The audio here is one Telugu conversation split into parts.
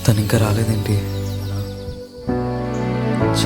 తను ఇంకా రాలేదేంటి? ఛ!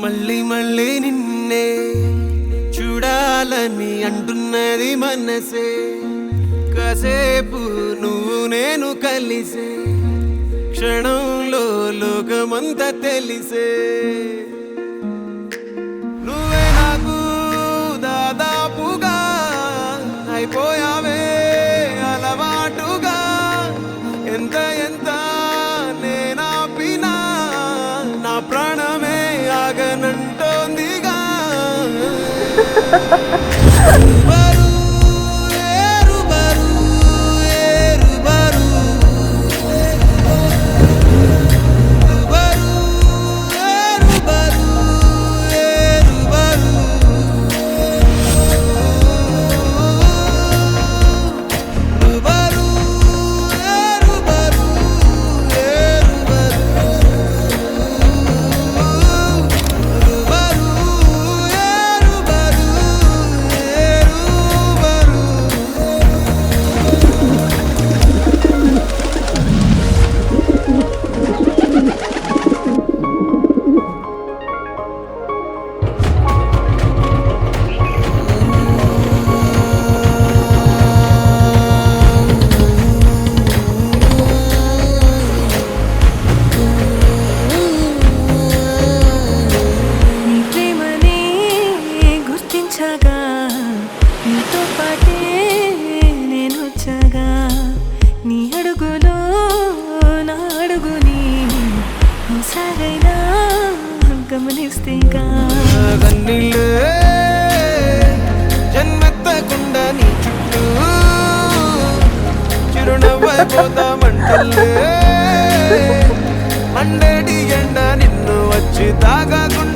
మళ్ళీ మళ్ళీ నిన్నే చూడాలని అంటున్నది మనసే, కాసేపు నువ్వు నేను కలిసే క్షణంలో లోకమంతా తెలిసే. నువ్వే నాకు దాదాపుగా అయిపోయావే అలవాటుగా, ఎంత ఎంత నేనాపినా నా ప్రాణమే ఆగనంటోందిగా. నీతో పాటే నేను వచ్చాగా, నీ అడుగులో నా అడుగుని ఒకసారైనా గమనిస్తేగా. కన్నీళ్ళే జన్మెత్తకుండా నీ చుట్టూ చిరునవ్వైపోతామంటలే, మండేటి ఎండ నిన్ను వచ్చి తాగకుండా